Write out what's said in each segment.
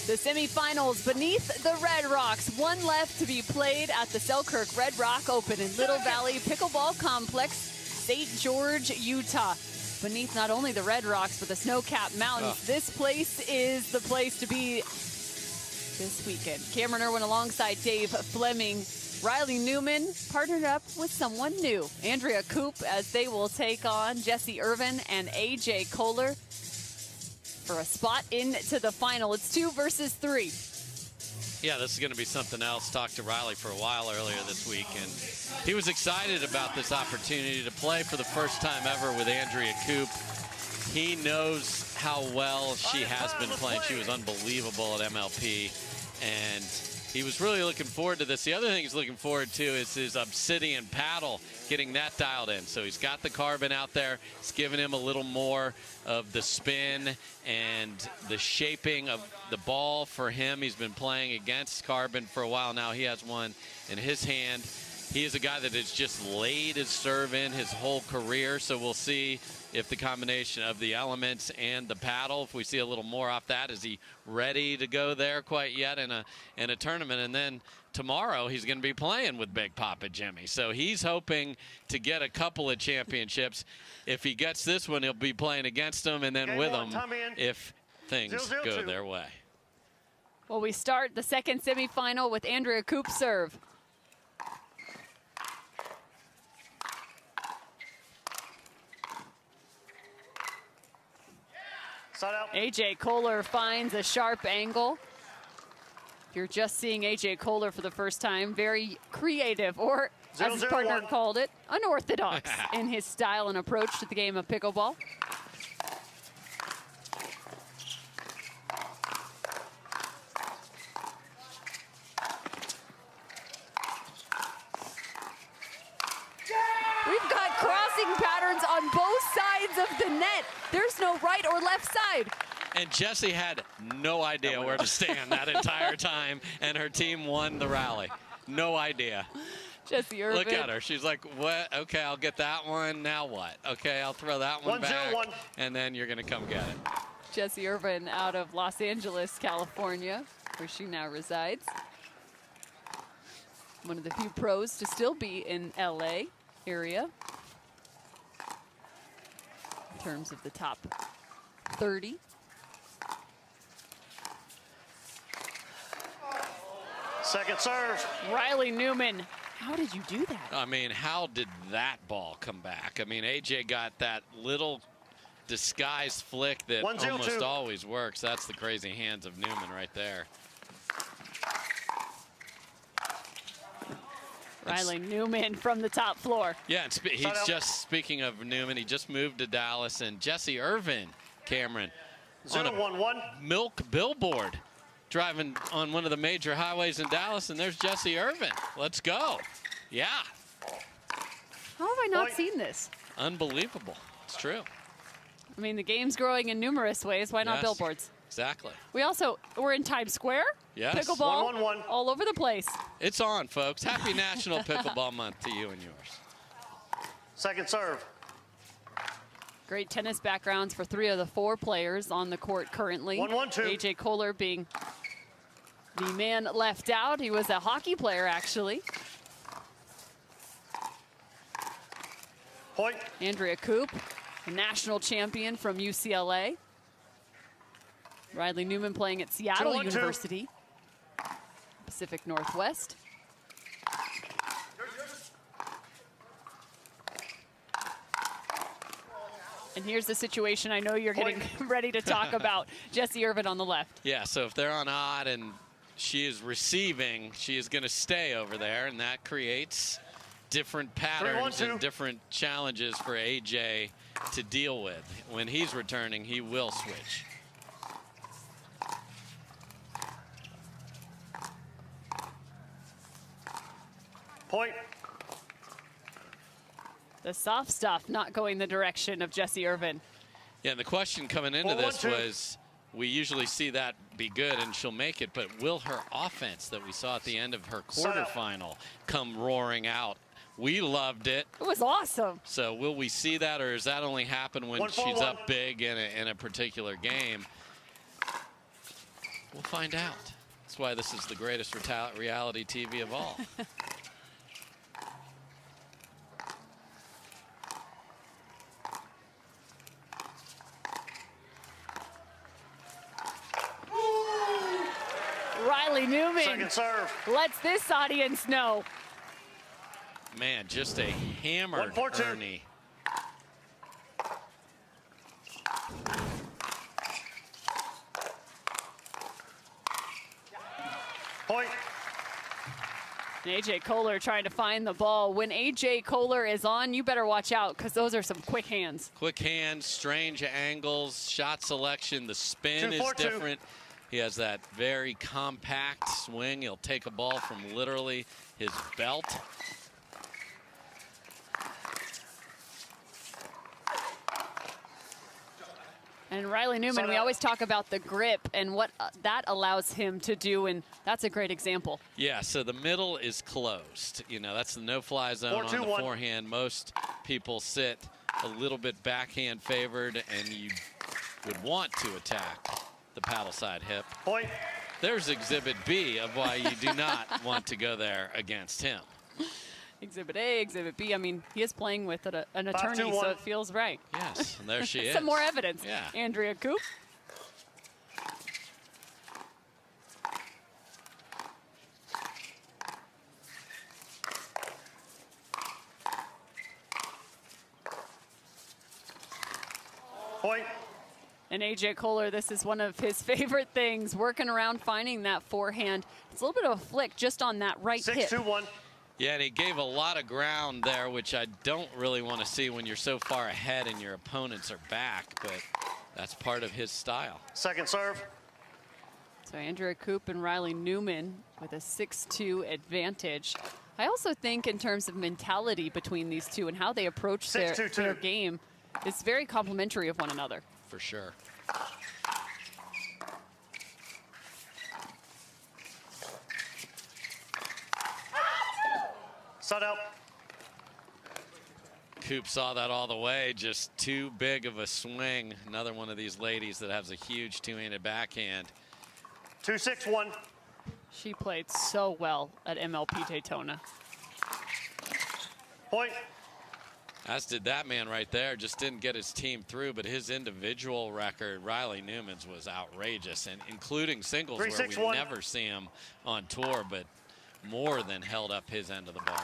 The semifinals beneath the Red Rocks. One left to be played at the Selkirk Red Rock Open in Little Valley Pickleball Complex, St. George, Utah. Beneath not only the Red Rocks, but the snow-capped mountains. This place is the place to be this weekend. Cameron Irwin alongside Dave Fleming. Riley Newman partnered up with someone new, Andrea Koop, as they will take on Jessie Irvine and AJ Koller for a spot into the final. It's 2 versus 3. Yeah, this is going to be something else. Talked to Riley for a while earlier this week, and he was excited about this opportunity to play for the first time ever with Andrea Koop. He knows how well she has been playing. She was unbelievable at MLP, and he was really looking forward to this. The other thing he's looking forward to is his Obsidian paddle, getting that dialed in. So he's got the carbon out there. It's giving him a little more of the spin and the shaping of the ball for him. He's been playing against carbon for a while now. He has one in his hand. He is a guy that has just laid his serve in his whole career. So we'll see if the combination of the elements and the paddle, if we see a little more off that, is he ready to go there quite yet in a tournament? And then tomorrow he's going to be playing with Big Papa Jimmy. So he's hoping to get a couple of championships. If he gets this one, he'll be playing against him and then with him if things go their way. Well, we start the second semifinal with Andrea Koop serve. AJ Koller finds a sharp angle. If you're just seeing AJ Koller for the first time, very creative, or as his partner called it, unorthodox in his style and approach to the game of pickleball. We've got crossing patterns on both sides of the net. There's no right or left side. And Jessie had no idea where to stand that entire time, and her team won the rally. No idea. Jessie Irvine. Look at her. She's like, what? Okay, I'll get that one. Now what? Okay, I'll throw that one back, and then you're going to come get it. Jessie Irvine out of Los Angeles, California, where she now resides. One of the few pros to still be in LA area in terms of the top 30. Second serve. Riley Newman, how did you do that? I mean, how did that ball come back? I mean, AJ got that little disguised flick that almost always works. That's the crazy hands of Newman right there. Riley Newman from the top floor. Yeah, and he's just, speaking of Newman, he just moved to Dallas, and Jessie Irvine, Cameron, on a milk billboard, driving on one of the major highways in Dallas, and there's Jessie Irvine. Let's go. Yeah. How have I not seen this? Unbelievable. It's true. I mean, the game's growing in numerous ways. Why not billboards? Exactly. We're in Times Square. Yes. Pickleball all over the place. It's on, folks. Happy National Pickleball Month to you and yours. Second serve. Great tennis backgrounds for 3 of the 4 players on the court currently. 1-1-2. AJ Koller being the man left out. He was a hockey player, actually. Point. Andrea Koop, a national champion from UCLA. Riley Newman playing at Seattle University, Pacific Northwest. And here's the situation I know you're getting ready to talk about. Jessie Irvine on the left. Yeah, so if they're on odd and she is receiving, she is going to stay over there, and that creates different patterns and different challenges for AJ to deal with. When he's returning, he will switch. Point. The soft stuff not going the direction of Jessie Irvine. Yeah, and the question coming into this was, we usually see that be good and she'll make it, but will her offense that we saw at the end of her quarterfinal come roaring out? We loved it. It was awesome. So will we see that, or does that only happen when she's up big in a particular game? We'll find out. That's why this is the greatest reality TV of all. Riley Newman Second serve. lets this audience know. Man, just a hammered 1-4-2. Ernie. Point. And AJ Koller trying to find the ball. When AJ Koller is on, you better watch out because those are some quick hands. Quick hands, strange angles, shot selection. The spin is 2-4-2. different. He has that very compact swing. He'll take a ball from literally his belt. And Riley Newman, we always talk about the grip and what that allows him to do, and that's a great example. Yeah, so the middle is closed. You know, that's the no-fly zone on the 4-2-1. forehand. Most people sit a little bit backhand favored, and you would want to attack the paddle side hip. Point. There's exhibit B of why you do not want to go there against him. Exhibit A, Exhibit B. I mean, he is playing with an attorney, 5-2-1. so it feels right. Yes, and there she is. Some more evidence. Yeah. Andrea Koop. Point. And AJ Koller, this is one of his favorite things, working around, finding that forehand. It's a little bit of a flick just on that right hip. 6-2-1. Yeah, and he gave a lot of ground there, which I don't really want to see when you're so far ahead and your opponents are back, but that's part of his style. Second serve. So Andrea Koop and Riley Newman with a 6-2 advantage. I also think in terms of mentality between these two and how they approach their 6-2-2. game, it's very complementary of one another. For sure. Side out. Koop saw that all the way, just too big of a swing. Another one of these ladies that has a huge two-handed backhand. 2-6-1. She played so well at MLP Daytona. Point. As did that man right there. Just didn't get his team through, but his individual record, Riley Newman's, was outrageous, and including singles where we 3-6-1. never see him on tour, but more than held up his end of the bargain.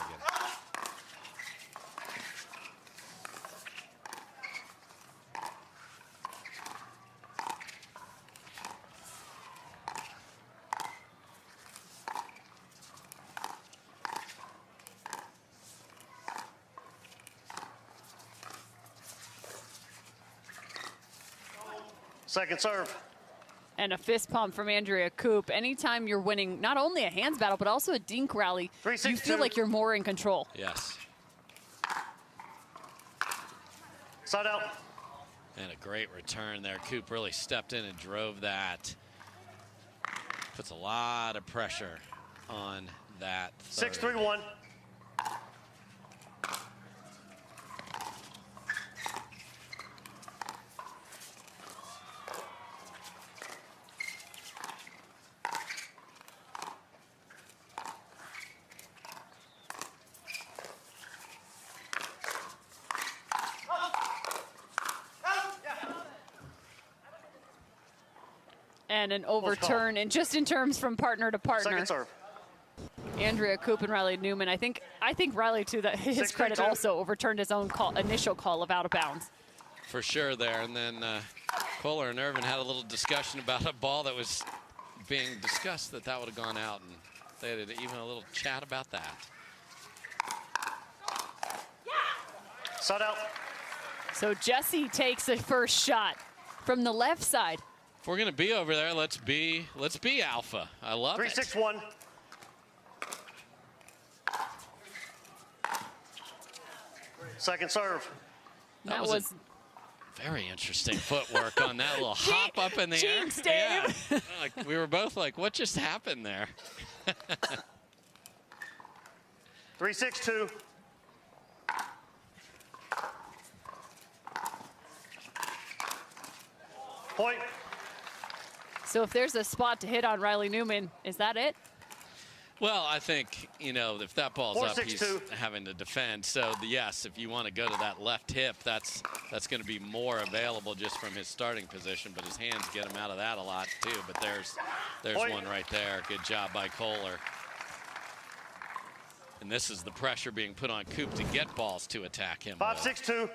Second serve. And a fist pump from Andrea Koop. Anytime you're winning not only a hands battle, but also a dink rally, 3-6-2. you feel like you're more in control. Yes. Side out. And a great return there. Koop really stepped in and drove that. Puts a lot of pressure on that third. 6-3-1. And an overturn, and just in terms from partner to partner. Second serve. Andrea Koop and Riley Newman. I think Riley, to his 6-3-2. credit, also overturned his own initial call of out of bounds. For sure there. And then Koller and Irvine had a little discussion about a ball that was being discussed that would have gone out, and they had even a little chat about that. Side out. So Jessie takes the first shot from the left side. If we're gonna be over there, let's be alpha. I love it. 3-6-1. Second serve. That was was very interesting footwork on that little hop up in the air. Jinx, Dave. Yeah. Like, we were both like, what just happened there? 3-6-2. Point. So if there's a spot to hit on Riley Newman, is that it? Well, I think, you know, if that ball's up, he's 4-6-2. having to defend. So, yes, if you want to go to that left hip, that's going to be more available just from his starting position. But his hands get him out of that a lot, too. But there's Point. one right there. Good job by Koller. And this is the pressure being put on Koop to get balls to attack him. 5-6-2.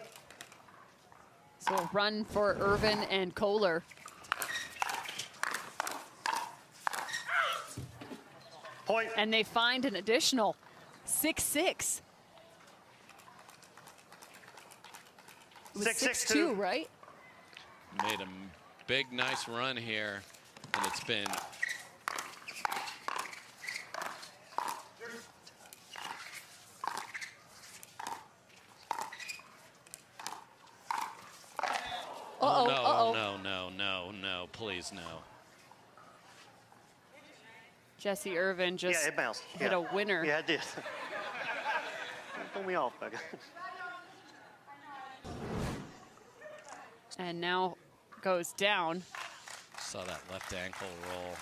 So a run for Irvine and Koller. Point. And they find an additional 6-6. It was 6-6-2, 6-2, right? Made a big, nice run here. And it's been no, please no. Jessie Irvine just It bounced. hit a winner. Yeah, it did. Throw me off, Becca. And now goes down. Saw that left ankle roll.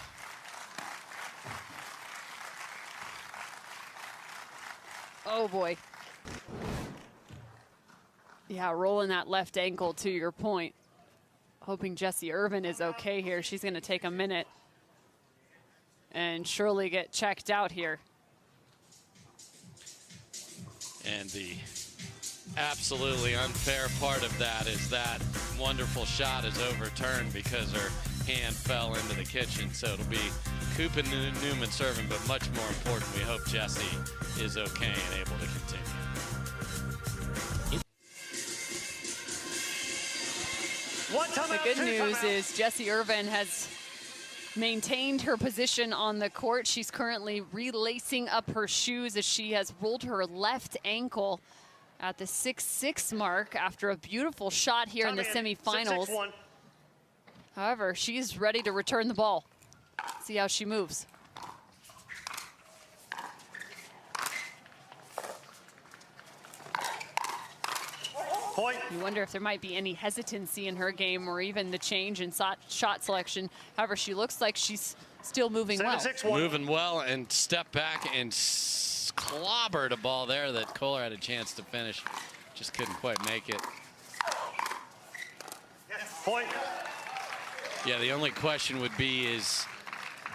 Oh boy. Yeah, rolling that left ankle to your point. Hoping Jessie Irvine is okay here. She's going to take a minute and surely get checked out here. And the absolutely unfair part of that is that wonderful shot is overturned because her hand fell into the kitchen. So it'll be Koop and Newman serving, but much more important, we hope Jessie is okay and able to continue. One time The out, good two news timeouts. is Jessie Irvine has maintained her position on the court. She's currently relacing up her shoes as she has rolled her left ankle at the 6-6 mark after a beautiful shot here in the semifinals. 6-6-1. However, she's ready to return the ball. See how she moves. Point. You wonder if there might be any hesitancy in her game or even the change in shot selection. However, she looks like she's still moving well. 7-6-1. Moving well and step back and clobbered a ball there that Koller had a chance to finish. Just couldn't quite make it. Point. Yeah, the only question would be is,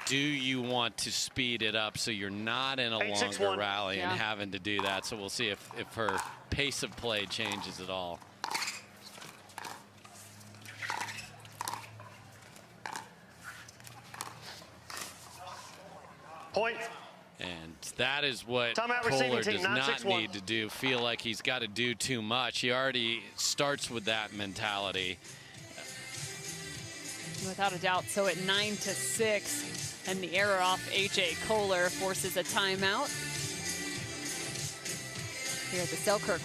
do you want to speed it up so you're not in a 8-6-1. longer rally Yeah. and having to do that? So we'll see if her pace of play changes at all. Point. And that is what Timeout receiving Koller team, does not 9-6-1. need to do. Feel like he's got to do too much. He already starts with that mentality. Without a doubt. So at 9-6, and the error off A.J. Koller forces a timeout here at the Selkirk.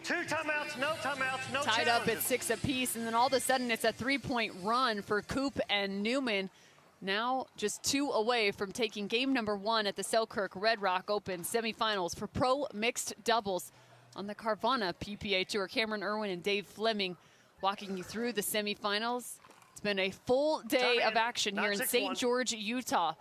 Two timeouts, no timeouts, no Tied up at challenges. 6 apiece, and then all of a sudden it's a 3-point run for Koop and Newman. Now just 2 away from taking game number 1 at the Selkirk Red Rock Open semifinals for pro mixed doubles on the Carvana PPA Tour. Cameron Irwin and Dave Fleming walking you through the semifinals. It's been a full day of action here in 9-6-1. St. George, Utah.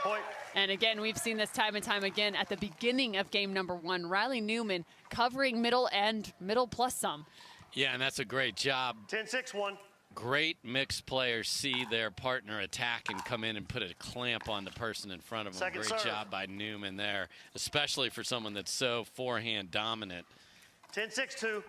Point. And again, we've seen this time and time again at the beginning of game number 1. Riley Newman covering middle and middle plus some. Yeah, and that's a great job. 10-6-1. Great mixed players see their partner attack and come in and put a clamp on the person in front of them. Second Great serve. job by Newman there, especially for someone that's so forehand dominant. 10-6-2.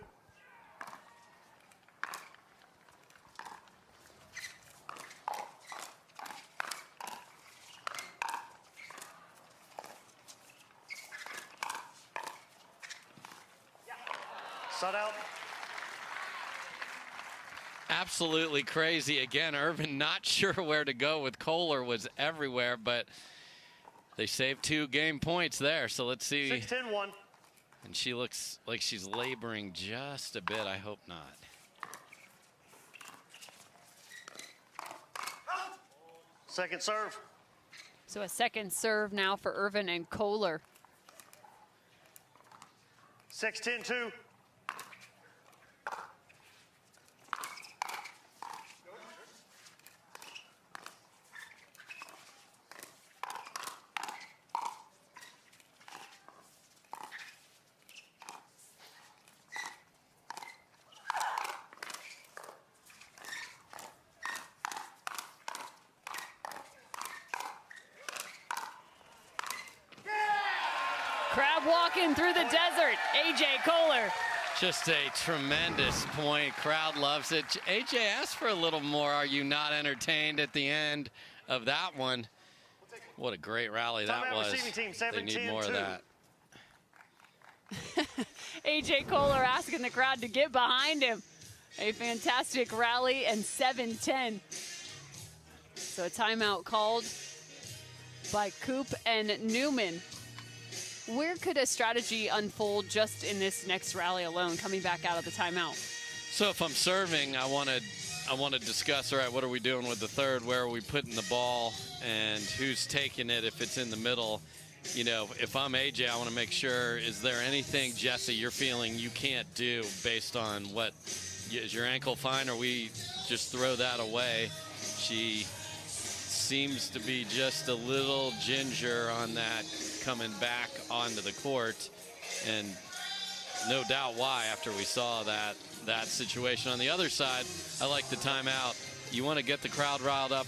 Side out. Absolutely crazy. Again, Irvine not sure where to go with Koller, was everywhere, but they saved 2 game points there. So let's see. 6-10-1. And she looks like she's laboring just a bit. I hope not. Second serve. So a second serve now for Irvine and Koller. 6-10-2. stop walking through the desert. AJ Koller. Just a tremendous point. Crowd loves it. AJ asked for a little more. Are you not entertained at the end of that one? What a great rally that was. They need more of that. AJ Koller asking the crowd to get behind him. A fantastic rally and 7-10. So a timeout called by Koop and Newman. Where could a strategy unfold just in this next rally alone, coming back out of the timeout? So if I'm serving, I want to discuss, all right, what are we doing with the third? Where are we putting the ball? And who's taking it if it's in the middle? You know, if I'm AJ, I want to make sure, is there anything, Jessie, you're feeling you can't do based on what, is your ankle fine, or we just throw that away? She seems to be just a little ginger on that coming back onto the court, and no doubt why after we saw that situation. On the other side, I like the timeout. You want to get the crowd riled up.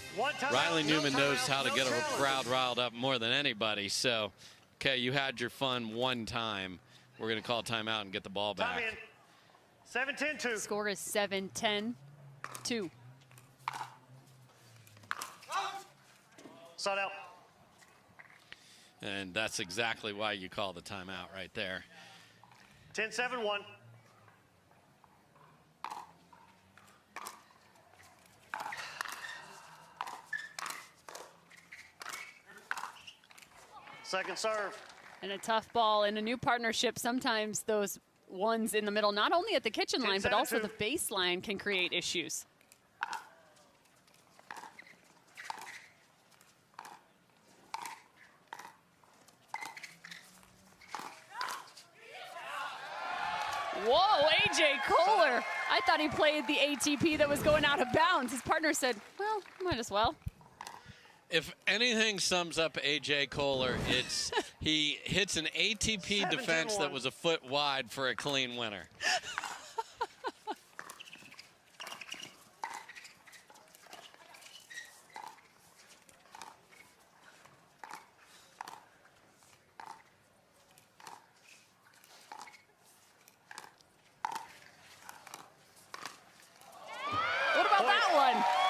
Riley Newman knows how to get a crowd riled up more than anybody. So, okay, you had your fun one time. We're going to call a timeout and get the ball back. 7-10-2. Score is 7-10-2. Side out. And that's exactly why you call the timeout right there. 10-7-1. Second serve. And a tough ball in a new partnership. Sometimes those ones in the middle, not only at the kitchen line, but also the baseline, can create issues. Whoa, AJ Koller. I thought he played the ATP that was going out of bounds. His partner said, well, might as well. If anything sums up AJ Koller, it's he hits an ATP defense that was a foot wide for a clean winner.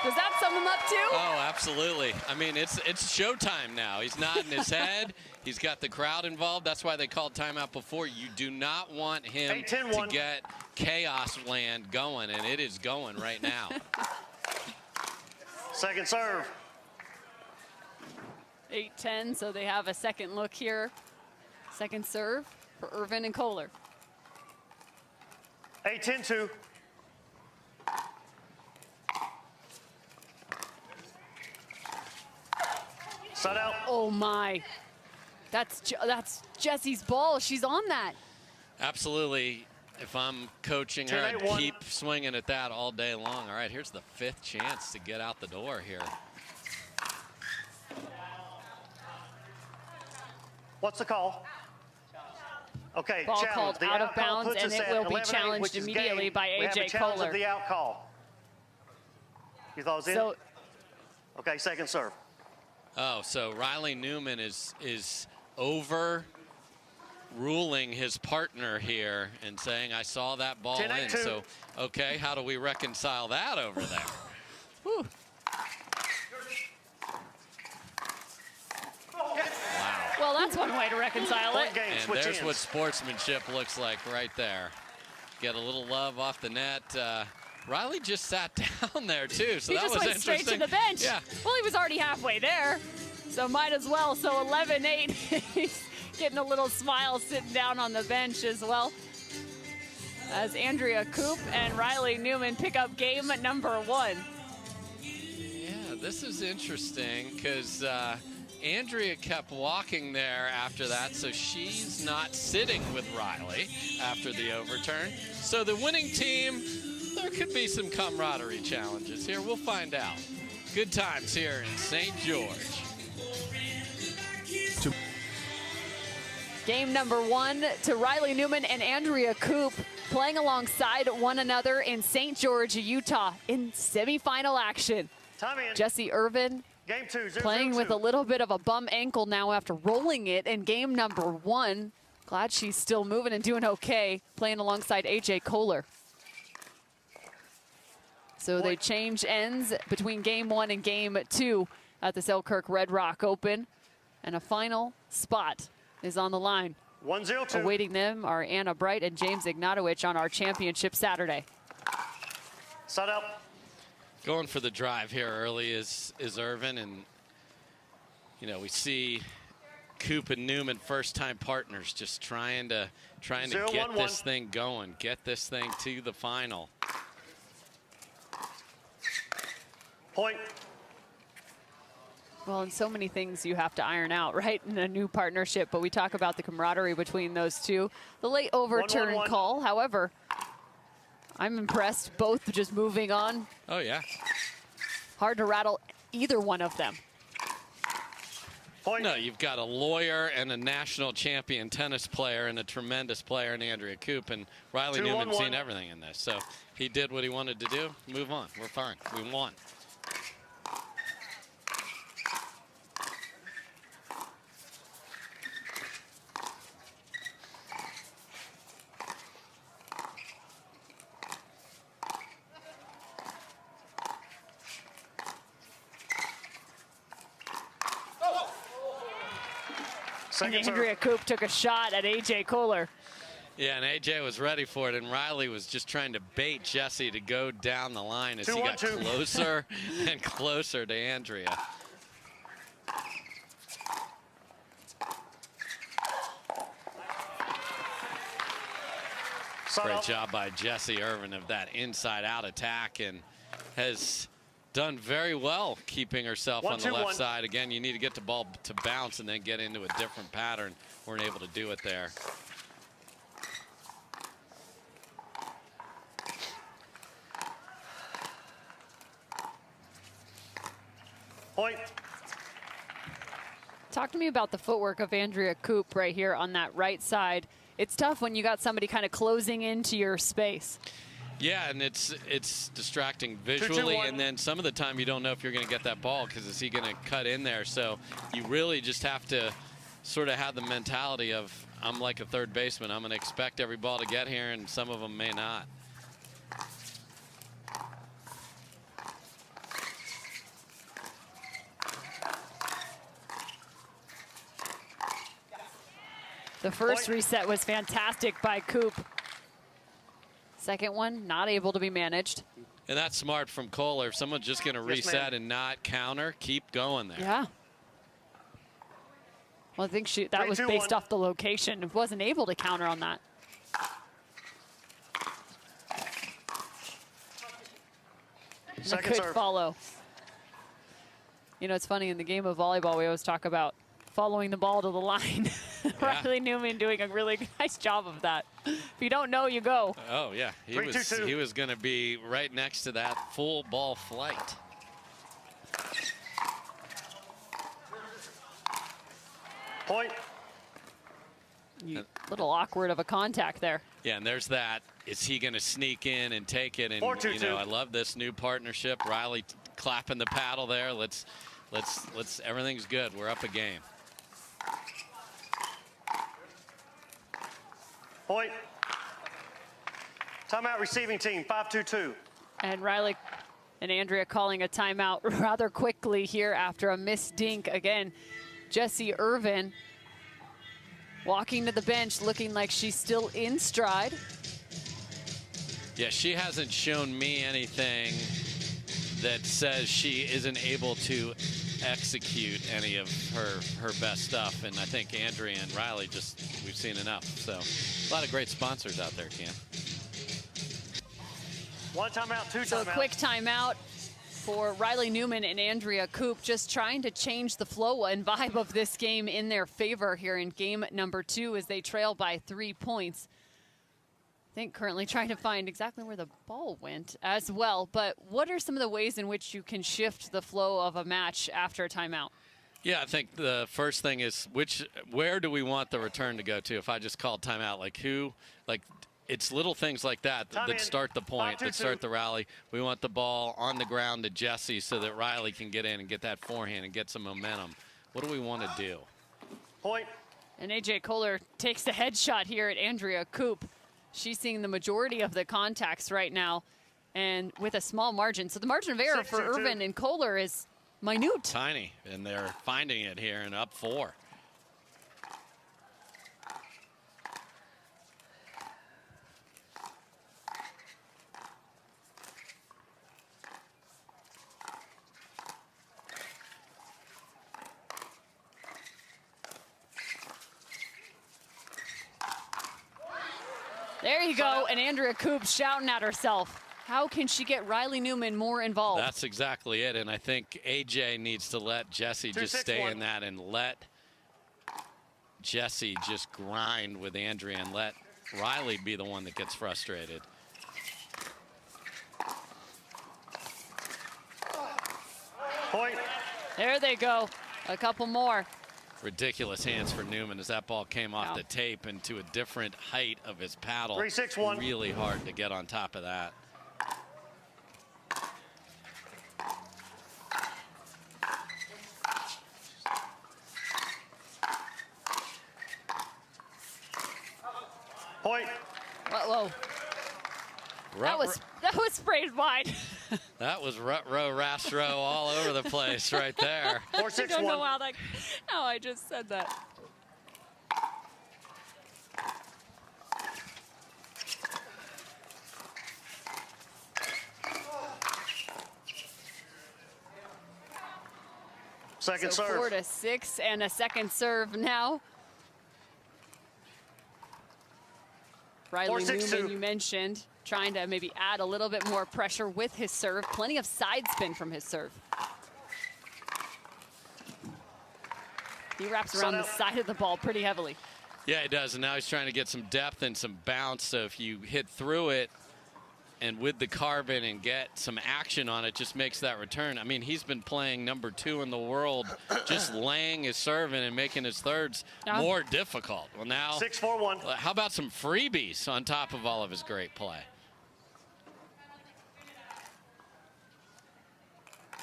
Does that sum him up too? Oh, absolutely. I mean, it's showtime now. He's nodding his head. He's got the crowd involved. That's why they called timeout before. You do not want him to get chaos land going, and it is going right now. Second serve. 8-10, so they have a second look here. Second serve for Irvine and Koller. 8-10-2. Side out. Oh my, that's Jessie's ball. She's on that. Absolutely. If I'm coaching her, I'd keep swinging at that all day long. All right, here's the fifth chance to get out the door here. What's the call? Okay, ball challenge. Called out of bounds, and it will be challenged immediately by AJ Koller. The out call. You thought it was in? Okay, second serve. Oh, so Riley Newman is overruling his partner here and saying, I saw that ball in. So, okay, how do we reconcile that over there? Whew. Wow. Well, that's one way to reconcile it. And there's what sportsmanship looks like right there. Get a little love off the net. Riley just sat down there, too, so he that was just went interesting. Straight to the bench. Yeah. Well, he was already halfway there, so might as well. So 11-8, he's getting a little smile sitting down on the bench as well, as Andrea Koop and Riley Newman pick up game number 1. Yeah, this is interesting because Andrea kept walking there after that, so she's not sitting with Riley after the overturn. So the winning team, there could be some camaraderie challenges here. We'll find out. Good times here in St. George. Game number 1 to Riley Newman and Andrea Koop playing alongside one another in St. George, Utah in semifinal action. Jessie Irvine Game 2, 0, playing 0, with a little bit of a bum ankle now after rolling it in game number 1. Glad she's still moving and doing okay, playing alongside AJ Koller. So they change ends between game 1 and game 2 at the Selkirk Red Rock Open. And a final spot is on the line. 1-0-2. Awaiting them are Anna Bright and James Ignatowicz on our championship Saturday. Set up. Going for the drive here early is Irvine, and you know, we see Koop and Newman, first-time partners, just trying to get this thing going, get this thing to the final. Point. Well, and so many things you have to iron out, right, in a new partnership. But we talk about the camaraderie between those two. The late overturn call, however, I'm impressed. Both just moving on. Oh, yeah. Hard to rattle either one of them. Point. No, you've got a lawyer and a national champion tennis player and a tremendous player in Andrea Koop, and Riley Newman's seen everything in this. So he did what he wanted to do. Move on. We're fine. We won. And Andrea Koop took a shot at AJ Koller. Yeah, and AJ was ready for it, and Riley was just trying to bait Jessie to go down the line as he got closer and closer to Andrea. Great job by Jessie Irvine of that inside-out attack, and has done very well keeping herself on the left side. Again, you need to get the ball to bounce and then get into a different pattern. Weren't able to do it there. Point. Talk to me about the footwork of Andrea Koop right here on that right side. It's tough when you got somebody kind of closing into your space. Yeah, and it's distracting visually, and then some of the time you don't know if you're going to get that ball because is he going to cut in there. So you really just have to sort of have the mentality of, I'm like a third baseman. I'm going to expect every ball to get here, and some of them may not. The first reset was fantastic by Koop. Second one, not able to be managed. And that's smart from Koller. If someone's just going to reset and not counter, keep going there. Yeah. Well, I think that was based off the location. It wasn't able to counter on that. And a good follow. You know, it's funny, in the game of volleyball, we always talk about following the ball to the line. Yeah. Riley Newman doing a really nice job of that. If you don't know, you go. Oh, yeah. He was going to be right next to that full ball flight. Point. A little awkward of a contact there. Yeah, and there's that. Is he going to sneak in and take it? And, you know, I love this new partnership. Riley clapping the paddle there. Let's, everything's good. We're up a game. Point. Timeout receiving team, 5-2-2. And Riley and Andrea calling a timeout rather quickly here after a missed dink. Again, Jessie Irvine walking to the bench looking like she's still in stride. Yeah, she hasn't shown me anything that says she isn't able to execute any of her best stuff, and I think Andrea and Riley we've seen enough. So a lot of great sponsors out there, Cam. One timeout, two timeouts. So a quick timeout for Riley Newman and Andrea Koop, just trying to change the flow and vibe of this game in their favor here in game number 2 as they trail by 3 points. I think currently trying to find exactly where the ball went as well. But what are some of the ways in which you can shift the flow of a match after a timeout? Yeah, I think the first thing is where do we want the return to go to? If I just called timeout, it's little things like that that start the point, that start the rally. We want the ball on the ground to Jessie so that Riley can get in and get that forehand and get some momentum. What do we want to do? Point. And AJ Koller takes the headshot here at Andrea Koop. She's seeing the majority of the contacts right now, and with a small margin. So the margin of error for Irvine and Koller is minute. Tiny, and they're finding it here and up 4. There you go, and Andrea Koop shouting at herself. How can she get Riley Newman more involved? That's exactly it, and I think AJ needs to let Jessie just stay in that and let Jessie just grind with Andrea and let Riley be the one that gets frustrated. Point. There they go, a couple more. Ridiculous hands for Newman as that ball came off the tape into a different height of his paddle. 3-6-1. Really hard to get on top of that. Point. Whoa. That was sprayed wide. That was rut-row, rast-row all over the place right there. 4-6-1. I don't know how I just said that. Second So serve. 4-6 and a second serve now. Riley 4-6-2. Newman, you mentioned, trying to maybe add a little bit more pressure with his serve. Plenty of side spin from his serve. He wraps around the side of the ball pretty heavily. Yeah, he does, and now he's trying to get some depth and some bounce, so if you hit through it and with the carbon and get some action on it, just makes that return. I mean, he's been playing #2 in the world, just laying his serve in and making his thirds more difficult. Well, now 6-4-1. how about some freebies on top of all of his great play?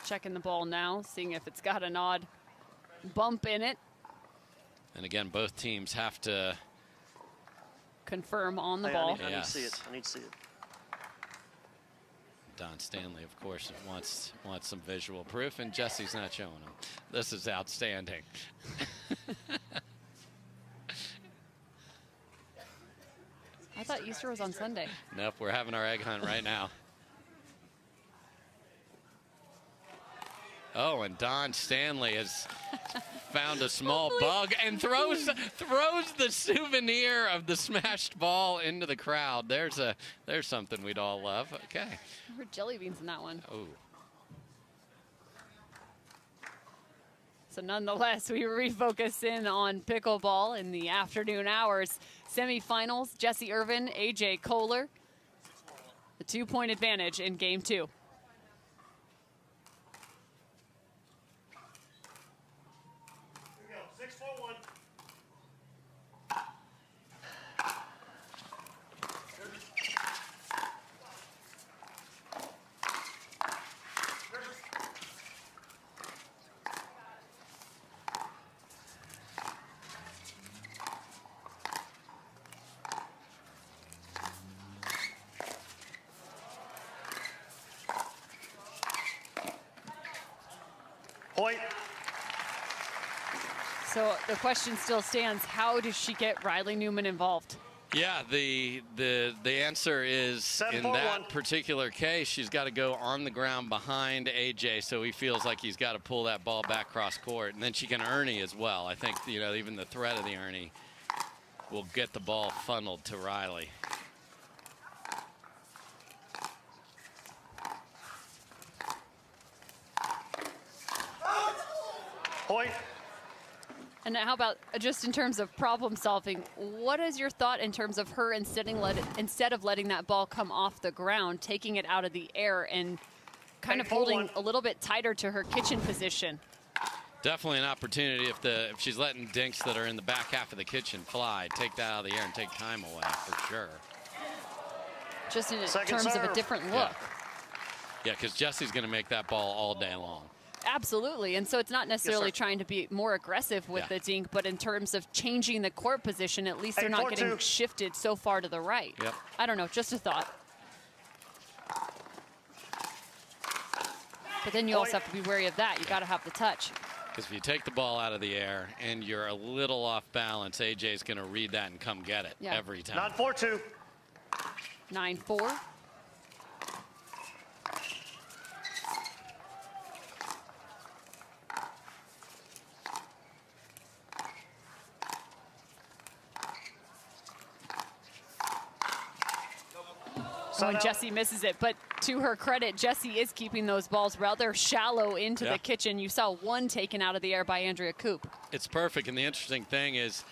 Checking the ball now, seeing if it's got an odd bump in it. And again, both teams have to confirm on the Hey, ball. I need to see it. I need to see it. Don Stanley, of course, wants some visual proof, and Jessie's not showing him. This is outstanding. I thought Easter was on Sunday. Nope, we're having our egg hunt right now. Oh, and Don Stanley has found a small bug and throws the souvenir of the smashed ball into the crowd. There's something we'd all love. Okay. I heard jelly beans in that one. Oh. So nonetheless, we refocus in on pickleball in the afternoon hours. Semifinals, Jessie Irvine, AJ Koller. The 2-point advantage in game 2. Point. So the question still stands, how does she get Riley Newman involved? Yeah, the answer is in that particular case, she's got to go on the ground behind AJ, so he feels like he's got to pull that ball back cross court, and then she can Ernie as well. I think, you know, even the threat of the Ernie will get the ball funneled to Riley. Point. And how about just in terms of problem solving, what is your thought in terms of her instead of letting that ball come off the ground, taking it out of the air and kind of holding a little bit tighter to her kitchen position? Definitely an opportunity if she's letting dinks that are in the back half of the kitchen fly, take that out of the air and take time away for sure. Just in terms of a different look. Yeah, because Jessie's going to make that ball all day long. Absolutely, and so it's not necessarily Yes, sir. trying to be more aggressive with the dink, but in terms of changing the court position, at least they're not getting 8-4-2. shifted so far to the right. Yep. I don't know, just a thought. But then you also have to be wary of that. You got to have the touch. Because if you take the ball out of the air and you're a little off balance, AJ's going to read that and come get it every time. 9-4-2. 9-4. Oh, and Jessie misses it, but to her credit, Jessie is keeping those balls rather shallow into the kitchen. You saw one taken out of the air by Andrea Koop. It's perfect, and the interesting thing is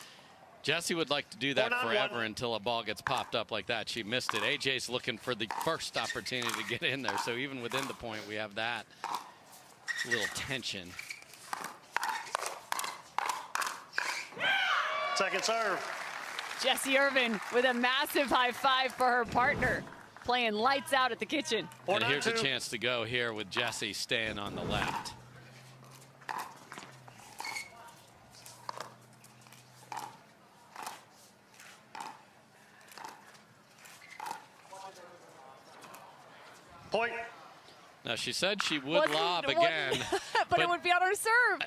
Jessie would like to do that forever until a ball gets popped up like that. She missed it. AJ's looking for the first opportunity to get in there, so even within the point, we have that little tension. Second serve. Jessie Irvine with a massive high five for her partner, playing lights out at the kitchen. And here's a chance to go here with Jessie staying on the left. Point. Now, she said she would lob again. but it would be on her serve.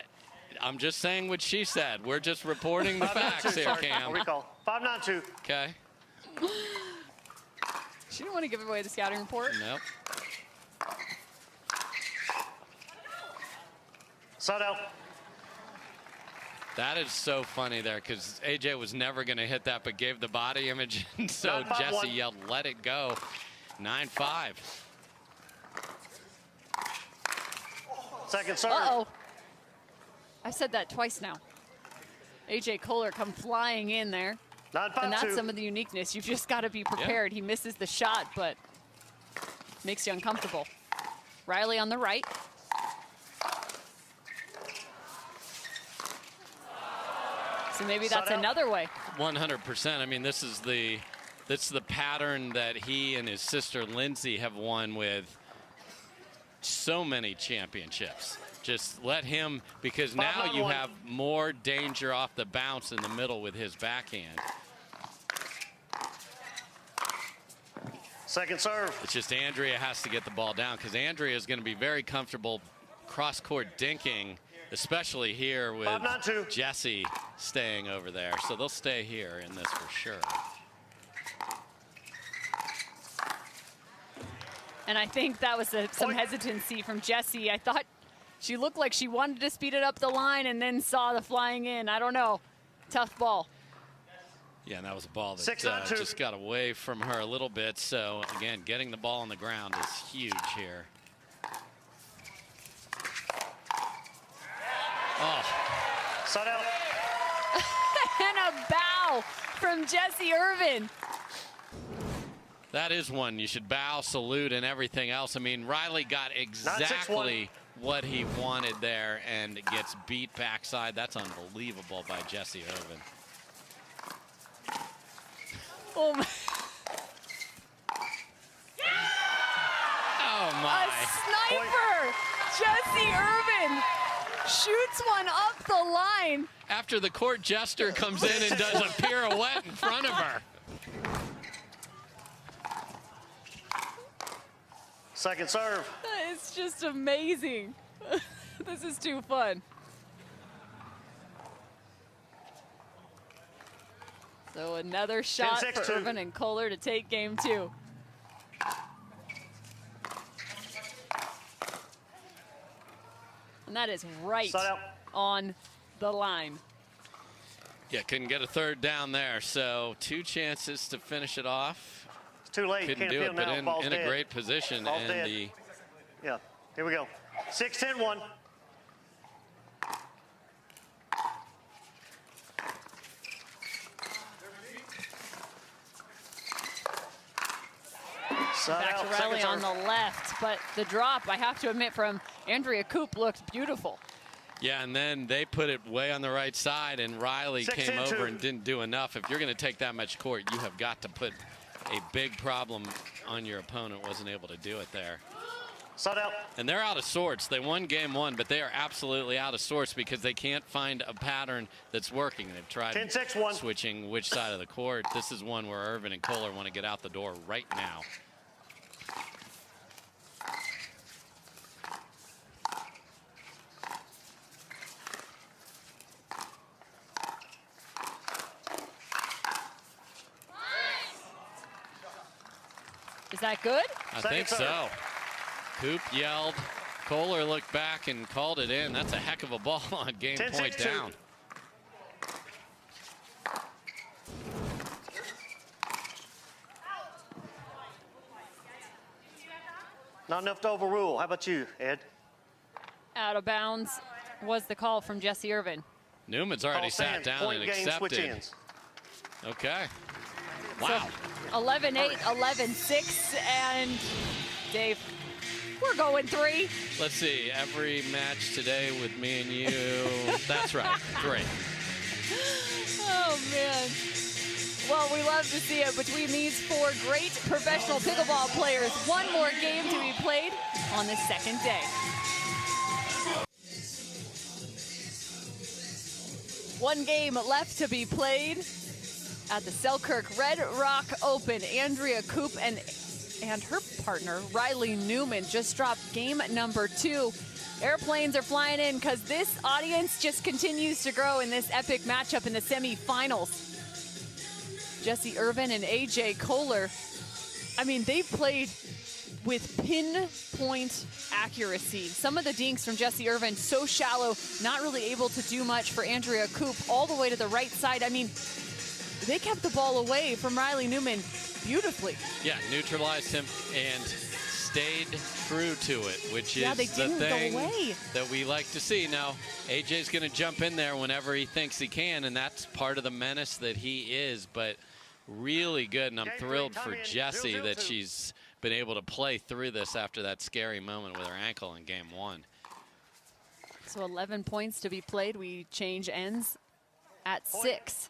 I'm just saying what she said. We're just reporting the facts here, Cam. Recall. 5-9-2. Okay. She didn't want to give away the scouting report. Nope. Side out. That is so funny there because AJ was never going to hit that but gave the body image. And so Jessie yelled, let it go. 9-5. Second serve. Uh-oh. I've said that twice now. AJ Koller come flying in there. 9-5-2. And that's some of the uniqueness. You've just got to be prepared. He misses the shot, but makes you uncomfortable. Riley on the right. So maybe that's another way. 100%. I mean, this is the pattern that he and his sister Lindsay have won with so many championships. Just let him, because now you have more danger off the bounce in the middle with his backhand. Second serve. It's just Andrea has to get the ball down because Andrea is going to be very comfortable cross-court dinking, especially here with Jessie staying over there. So they'll stay here in this for sure. And I think that was some hesitancy from Jessie. I thought she looked like she wanted to speed it up the line and then saw the flying in. I don't know. Tough ball. Yeah, and that was a ball that just got away from her a little bit. So, again, getting the ball on the ground is huge here. Oh. Side out. And a bow from Jessie Irvine. That is one you should bow, salute, and everything else. I mean, Riley got exactly what he wanted there and gets beat backside. That's unbelievable by Jessie Irvine. Oh, my. Oh, my. A sniper! Jessie Irvine shoots one up the line. After the court jester comes in and does a pirouette in front of her. Second serve. It's just amazing. This is too fun. So another shot for Irvine and Koller to take game 2. And that is right on the line. Yeah, couldn't get a third down there. So 2 chances to finish it off. Too late. Couldn't do it, but in a great position. Ball's dead. Yeah, here we go. 6-10-1. Back to Riley on the left, but the drop, I have to admit, from Andrea Koop looked beautiful. Yeah, and then they put it way on the right side, and Riley came over and didn't do enough. If you're going to take that much court, you have got to put a big problem on your opponent. Wasn't able to do it there. Side out. And they're out of sorts. They won game 1, but they are absolutely out of sorts because they can't find a pattern that's working. They've tried 10-6-1. switching which side of the court. This is one where Irvine and Koller want to get out the door right now. Is that good? I think so. Koop yelled. Koller looked back and called it in. That's a heck of a ball on game point down. Not enough to overrule. How about you, Ed? Out of bounds was the call from Jessie Irvine. Newman's already sat down and accepted. Okay. Wow. So 11-8, 11-6, and Dave, we're going 3. Let's see. Every match today with me and you. That's right. Great. Oh, man. Well, we love to see it between these 4 great professional pickleball players. One more game to be played on the second day. One game left to be played at the Selkirk Red Rock Open. Andrea Koop and her partner, Riley Newman, just dropped game number 2. Airplanes are flying in because this audience just continues to grow in this epic matchup in the semifinals. Jessie Irvine and AJ Koller, I mean, they played with pinpoint accuracy. Some of the dinks from Jessie Irvine so shallow, not really able to do much for Andrea Koop all the way to the right side. I mean, they kept the ball away from Riley Newman beautifully. Yeah, neutralized him and stayed true to it, which is they the didn't thing go away. that we like to see. Now, AJ's going to jump in there whenever he thinks he can, and that's part of the menace that he is, but really good, and I'm thrilled for Jessie that she's been able to play through this after that scary moment with her ankle in game 1. So 11 points to be played. We change ends at 6.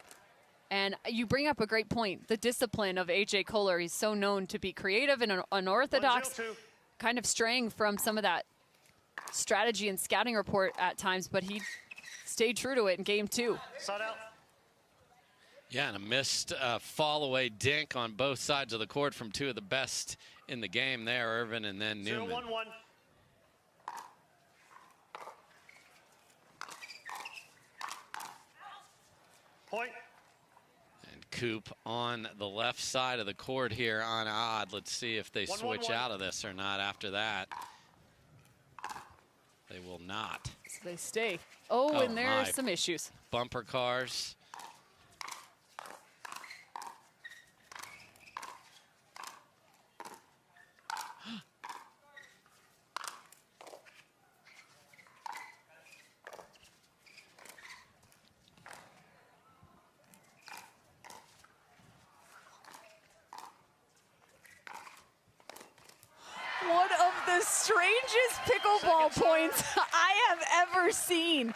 And you bring up a great point, the discipline of AJ Koller. He's so known to be creative and unorthodox, kind of straying from some of that strategy and scouting report at times, but he stayed true to it in game 2. Side out. Yeah, and a missed fall-away dink on both sides of the court from 2 of the best in the game there, Irvine and then Newman. 0-1-1. Point. And Koop on the left side of the court here on odd. Let's see if they switch out of this or not after that. They will not. So they stay. Oh, and there are some issues. Bumper cars. One of the strangest pickleball points I have ever seen.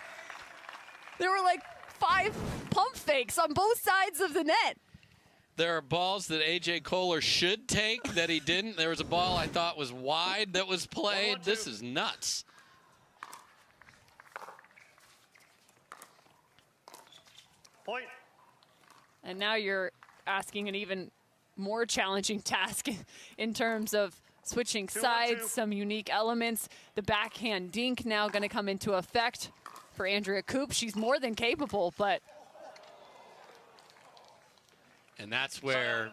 There were like 5 pump fakes on both sides of the net. There are balls that AJ Koller should take that he didn't. There was a ball I thought was wide that was played. This is nuts. Point. And now you're asking an even more challenging task in terms of switching sides, some unique elements. The backhand dink now going to come into effect for Andrea Koop. She's more than capable, but... And that's where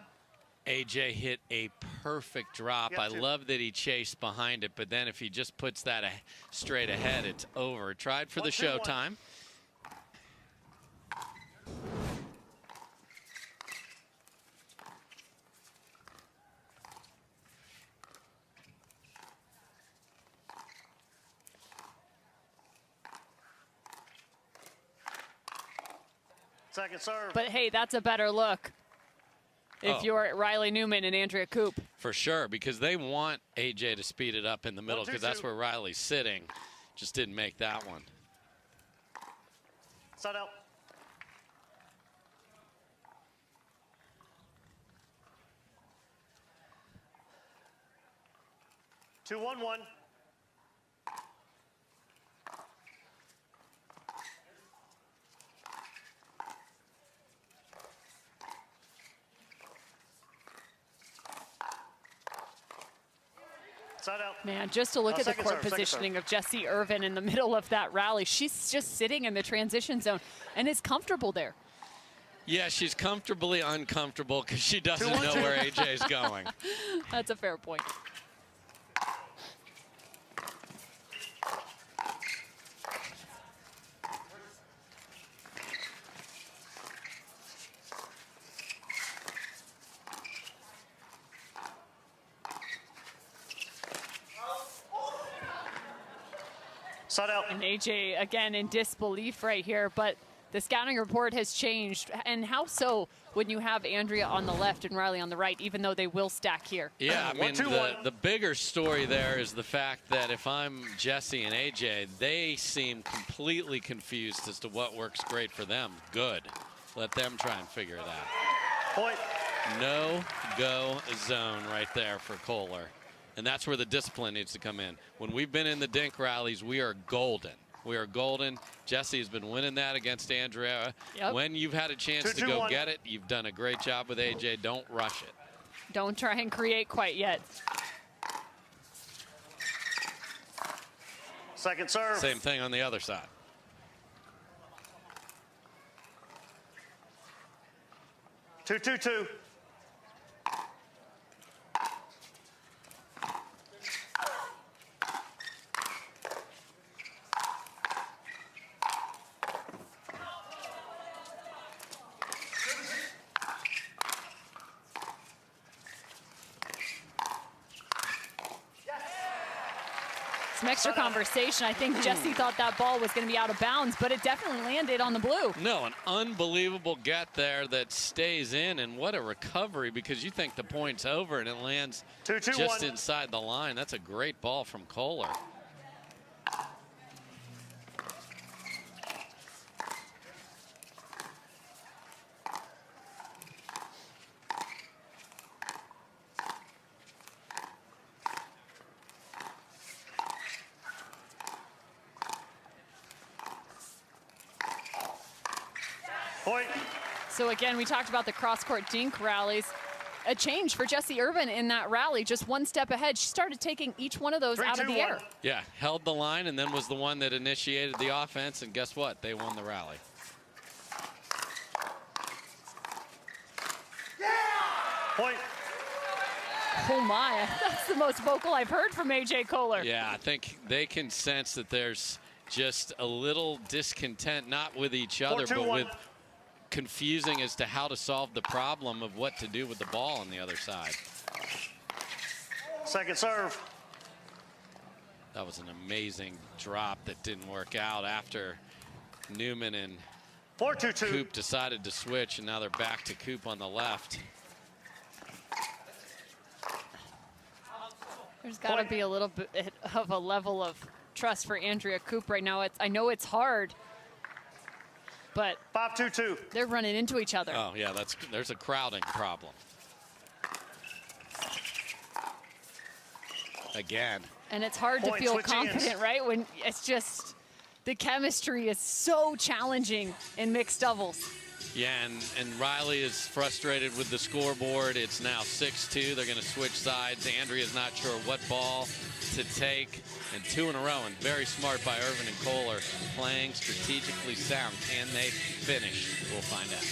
AJ hit a perfect drop. I love that he chased behind it, but then if he just puts that straight ahead, it's over. Tried for the showtime. Second serve. But hey, that's a better look if you're Riley Newman and Andrea Koop. For sure, because they want AJ to speed it up in the middle because that's where Riley's sitting. Just didn't make that one. Side out. Two, 1-1. Side out. Man, just to look at the Second court serve, positioning of Jessie Irvine in the middle of that rally. She's just sitting in the transition zone and is comfortable there. Yeah, she's comfortably uncomfortable because she doesn't know where AJ's going. That's a fair point. Side out. And AJ, again, in disbelief right here, but the scouting report has changed. And how so when you have Andrea on the left and Riley on the right, even though they will stack here? Yeah, I mean, the bigger story there is the fact that if I'm Jessie and AJ, they seem completely confused as to what works great for them. Good. Let them try and figure it out. Point. No-go zone right there for Koller. And that's where the discipline needs to come in. When we've been in the dink rallies, we are golden. We are golden. Jessie has been winning that against Andrea. Yep. When you've had a chance to go get it, you've done a great job with AJ. Don't rush it. Don't try and create quite yet. Second serve. Same thing on the other side. Two, two, two. Some extra conversation. I think Jessie thought that ball was going to be out of bounds, but it definitely landed on the blue. No, an unbelievable get there that stays in, and what a recovery, because you think the point's over and it lands just inside the line. That's a great ball from Koller. Point. So again, we talked about the cross-court dink rallies. A change for Jessie Irvine in that rally, just one step ahead. She started taking each one of those out of the air. Yeah, held the line and then was the one that initiated the offense, and guess what? They won the rally. Point. Oh my, that's the most vocal I've heard from AJ Koller. Yeah, I think they can sense that there's just a little discontent, not with each other, but with confusing as to how to solve the problem of what to do with the ball on the other side. Second serve. That was an amazing drop that didn't work out after Newman and 4-2-2. Koop decided to switch, and now they're back to Koop on the left. There's got to be a little bit of a level of trust for Andrea Koop right now. I know it's hard, but 5-2-2. they're running into each other. Oh yeah, there's a crowding problem. Again. And it's hard to feel confident, right? When it's just the chemistry is so challenging in mixed doubles. Yeah, and Riley is frustrated with the scoreboard. It's now 6-2. They're going to switch sides. Andrea's not sure what ball to take. And two in a row, and very smart by Irvine and Koller, playing strategically sound. Can they finish? We'll find out.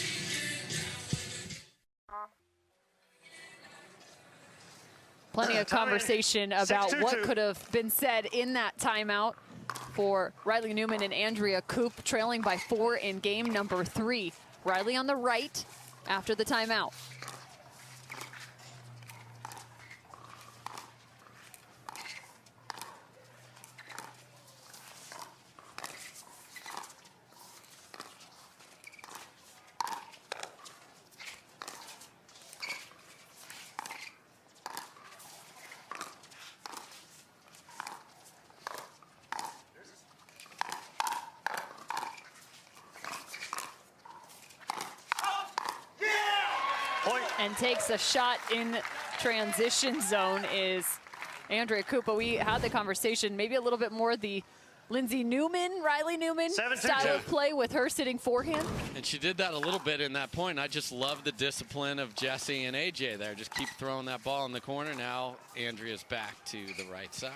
Plenty of conversation about what could have been said in that timeout for Riley Newman and Andrea Koop, trailing by 4 in game number 3. Riley on the right after the timeout. And takes a shot in transition zone is Andrea Koop. But we had the conversation, maybe a little bit more the Lindsay Newman, Riley Newman, 7-2-2. style of play with her sitting forehand. And she did that a little bit in that point. I just love the discipline of Jessie and AJ there. Just keep throwing that ball in the corner. Now Andrea's back to the right side.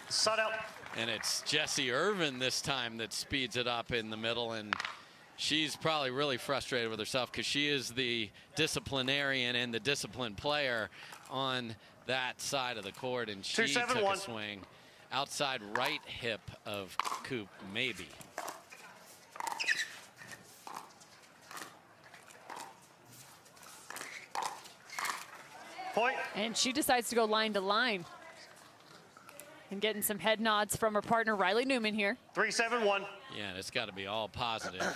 Side out. And it's Jessie Irvine this time that speeds it up in the middle, and she's probably really frustrated with herself because she is the disciplinarian and the disciplined player on that side of the court, and she took a swing outside right hip of Koop, maybe. Point. And she decides to go line to line. And getting some head nods from her partner, Riley Newman here. 3-7-1. Yeah, and it's got to be all positive.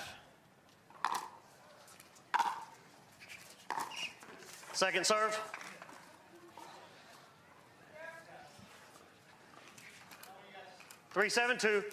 Second serve. Three, 7-2.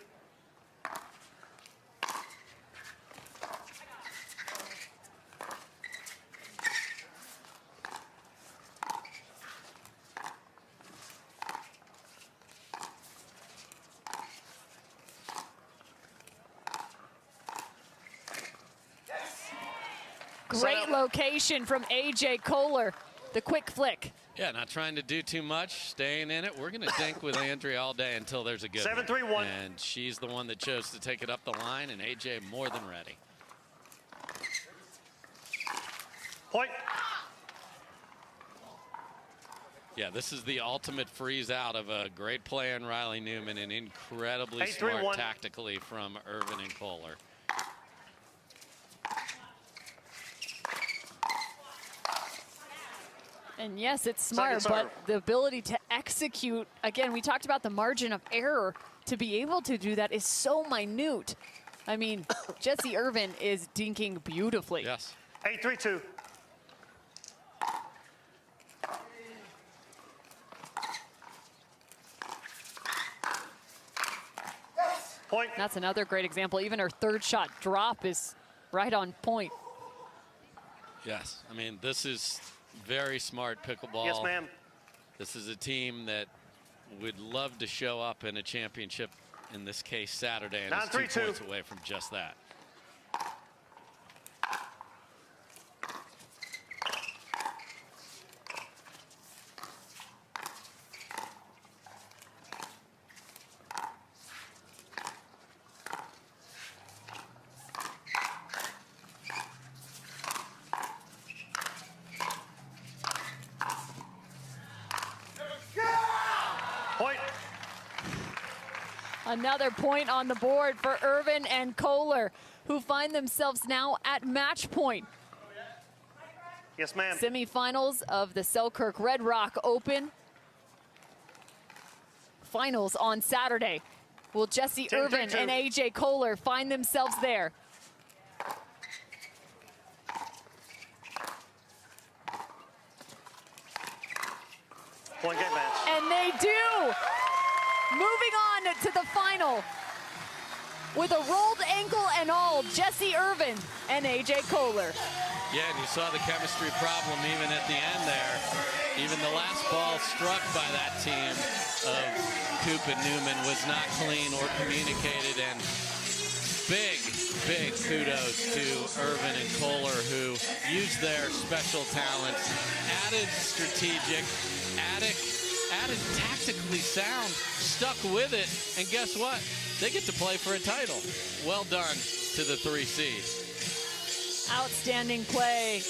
Great location from AJ Koller. The quick flick. Yeah, not trying to do too much, staying in it. We're going to dink with Andrea all day until there's a good 7-3-1. And she's the one that chose to take it up the line, and AJ more than ready. Point. Yeah, this is the ultimate freeze out of a great play on Riley Newman and incredibly smart tactically from Irvine and Koller. And yes, it's smart, but the ability to execute, again, we talked about the margin of error. To be able to do that is so minute. I mean, Jessie Irvine is dinking beautifully. Yes. 8-3-2. Point. That's another great example. Even her third shot drop is right on point. Yes, I mean, this is very smart pickleball. Yes, ma'am. This is a team that would love to show up in a championship, in this case Saturday, and is 2 points away from just that. Point. Another point on the board for Irvine and Koller, who find themselves now at match point. Yes, ma'am. Semifinals of the Selkirk Red Rock Open. Finals on Saturday. Will Jessie Irvine and AJ Koller find themselves there? Point game match. And they do. Moving on to the final. With a rolled ankle and all, Jessie Irvine and AJ Koller. Yeah, and you saw the chemistry problem even at the end there. Even the last ball struck by that team of Koop and Newman was not clean or communicated. And big kudos to Irvine and Koller, who used their special talents, added strategic, added tactically sound, stuck with it, and guess what? They get to play for a title. Well done to the 3 seed. Outstanding play.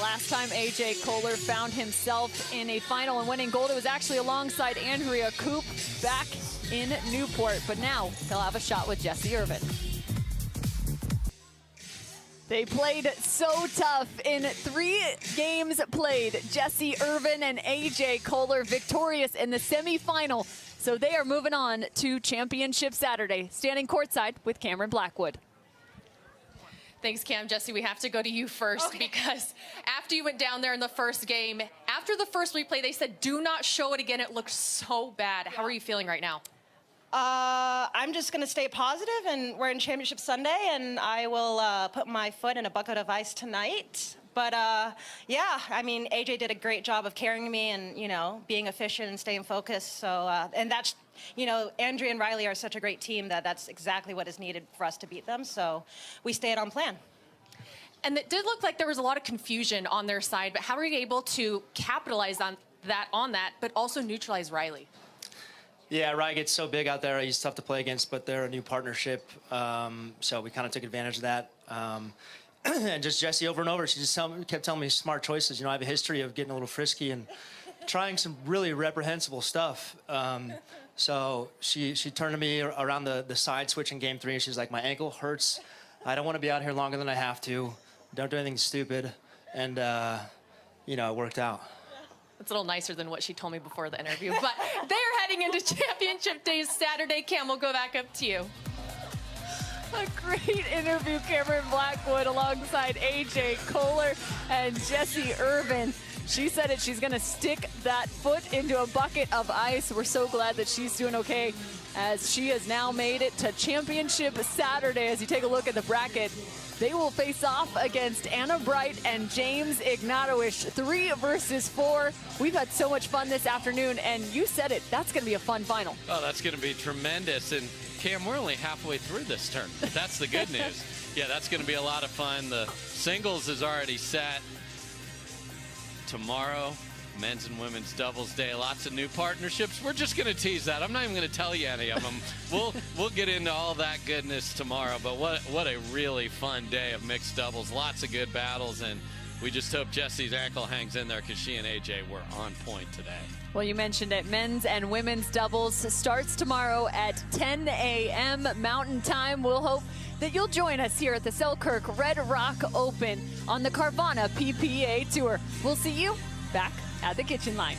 Last time AJ Koller found himself in a final and winning gold, it was actually alongside Andrea Koop back in Newport. But now he'll have a shot with Jessie Irvine. They played so tough in 3 games played. Jessie Irvine and AJ Koller victorious in the semifinal. So they are moving on to Championship Saturday. Standing courtside with Cameron Blackwood. Thanks, Cam. Jessie, we have to go to you first because after you went down there in the first game, after the first replay, they said, do not show it again. It looked so bad. How are you feeling right now? I'm just going to stay positive, and we're in Championship Sunday, and I will put my foot in a bucket of ice tonight. But yeah, I mean, AJ did a great job of carrying me and, you know, being efficient and staying focused. So, and that's, you know, Andrea and Riley are such a great team that that's exactly what is needed for us to beat them. So we stayed on plan. And it did look like there was a lot of confusion on their side, but how were you able to capitalize on that, but also neutralize Riley? Yeah, Riley gets so big out there. He's tough to play against, but they're a new partnership. So we kind of took advantage of that. And just Jessie over and over, she just kept telling me smart choices. You know, I have a history of getting a little frisky and trying some really reprehensible stuff. So she turned to me around the side switch in game 3, and she's like, my ankle hurts. I don't want to be out here longer than I have to. Don't do anything stupid. And, you know, it worked out. It's a little nicer than what she told me before the interview. But they are heading into championship days Saturday. Cam, we'll go back up to you. A great interview, Cameron Blackwood, alongside AJ Koller and Jessie Irvine. She said it. She's going to stick that foot into a bucket of ice. We're so glad that she's doing okay, as she has now made it to championship Saturday. As you take a look at the bracket, they will face off against Anna Bright and James Ignatowish, 3 versus 4. We've had so much fun this afternoon, and you said it, that's going to be a fun final. Oh, that's going to be tremendous. And Cam, we're only halfway through this tournament. That's the good news. Yeah, that's going to be a lot of fun. The singles is already set. Tomorrow, men's and women's doubles day. Lots of new partnerships. We're just going to tease that. I'm not even going to tell you any of them. We'll get into all that goodness tomorrow. But what a really fun day of mixed doubles. Lots of good battles, and we just hope Jessie's ankle hangs in there, because she and AJ were on point today. Well, you mentioned it. Men's and women's doubles starts tomorrow at 10 a.m. Mountain Time. We'll hope that you'll join us here at the Selkirk Red Rock Open on the Carvana PPA Tour. We'll see you back at the kitchen line.